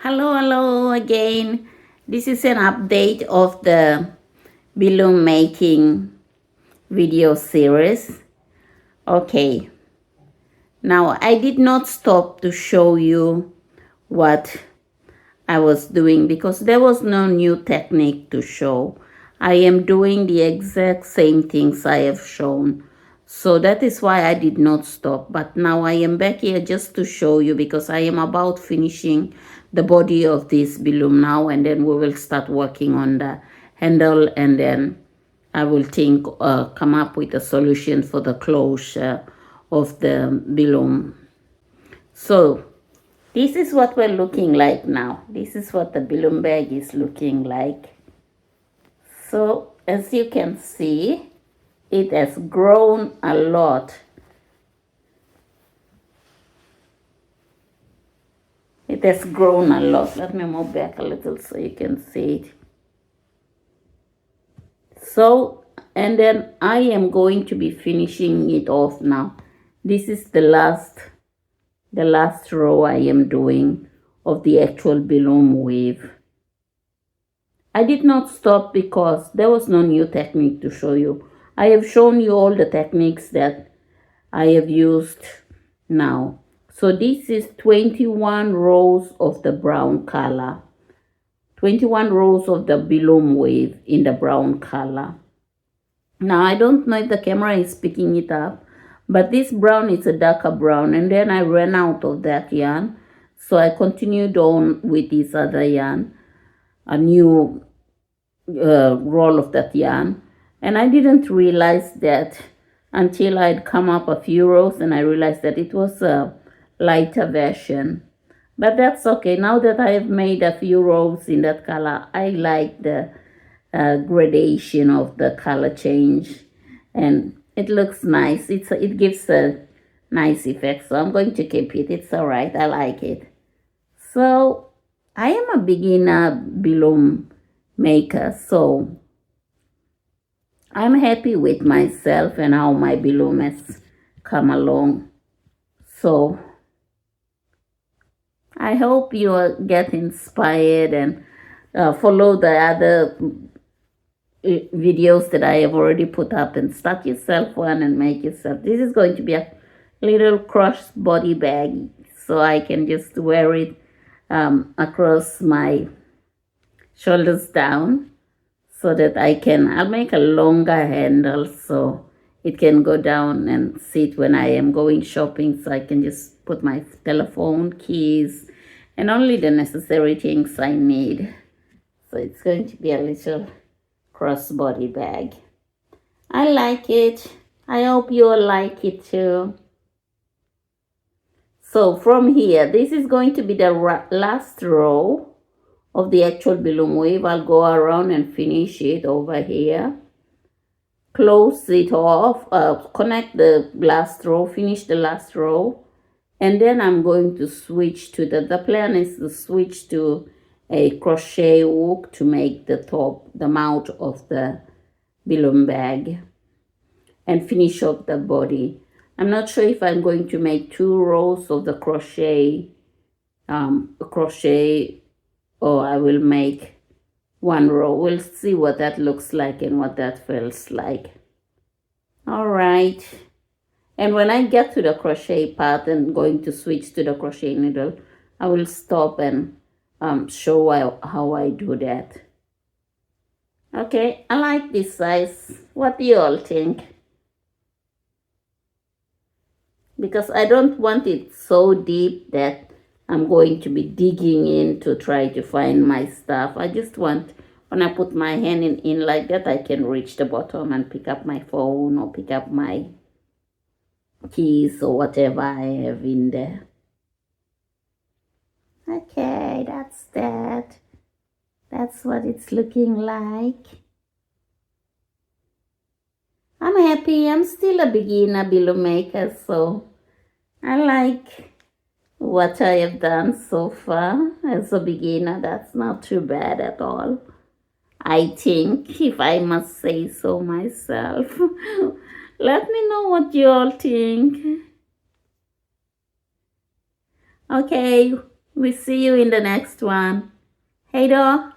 Hello again. This is an update of the bilum making video series. Okay, now I did not stop to show you what I was doing because there was no new technique to show. I am doing the exact same things I have shown. So that is why I did not stop. But now I am back here just to show you because I am about finishing the body of this bilum now, and then we will start working on the handle, and then I will come up with a solution for the closure of the bilum. So this is what we're looking like now. This is what the bilum bag is looking like. So as you can see, it has grown a lot. It has grown a lot. Let me move back a little so you can see it. So, and then I am going to be finishing it off now. This is the last row I am doing of the actual bilum weave. I did not stop because there was no new technique to show you. I have shown you all the techniques that I have used now. So this is 21 rows of the brown color. 21 rows of the bilum weave in the brown color. Now I don't know if the camera is picking it up, but this brown is a darker brown, and then I ran out of that yarn. So I continued on with this other yarn, a new roll of that yarn, and I didn't realize that until I'd come up a few rows and I realized that it was a lighter version. But that's okay. Now that I have made a few rows in that color, I like the gradation of the color change, and it looks nice. It gives a nice effect, so I'm going to keep it. It's all right. I like it. So I am a beginner bilum maker, so I'm happy with myself and how my bilum has come along. So I hope you get inspired and follow the other videos that I have already put up and start yourself one and make yourself. This is going to be a little crossbody bag, so I can just wear it across my shoulders down, so that I'll make a longer handle so it can go down and sit when I am going shopping, so I can just put my telephone, keys, and only the necessary things I need. So it's going to be a little crossbody bag. I like it. I hope you all like it too. So from here, this is going to be the last row of the actual bilum weave. I'll go around and finish it over here. Close it off, connect the last row, finish the last row, and then I'm going to switch to the plan is to switch to a crochet hook to make the mouth of the bilum bag and finish up the body. I'm not sure if I'm going to make 2 rows of the crochet or I will make 1 row. We'll see what that looks like and what that feels like. All right. And when I get to the crochet part and going to switch to the crochet needle, I will stop and show how I do that. Okay, I like this size. What do you all think? Because I don't want it so deep that I'm going to be digging in to try to find my stuff. I just want, when I put my hand in like that, I can reach the bottom and pick up my phone or pick up my keys or whatever I have in there. Okay, that's that. That's what it's looking like. I'm happy. I'm still a beginner bilum maker, so I like what I have done so far as a beginner. That's not too bad at all, I think, if I must say so myself. Let me know what you all think. Okay, We see you in the next one. Hey, do.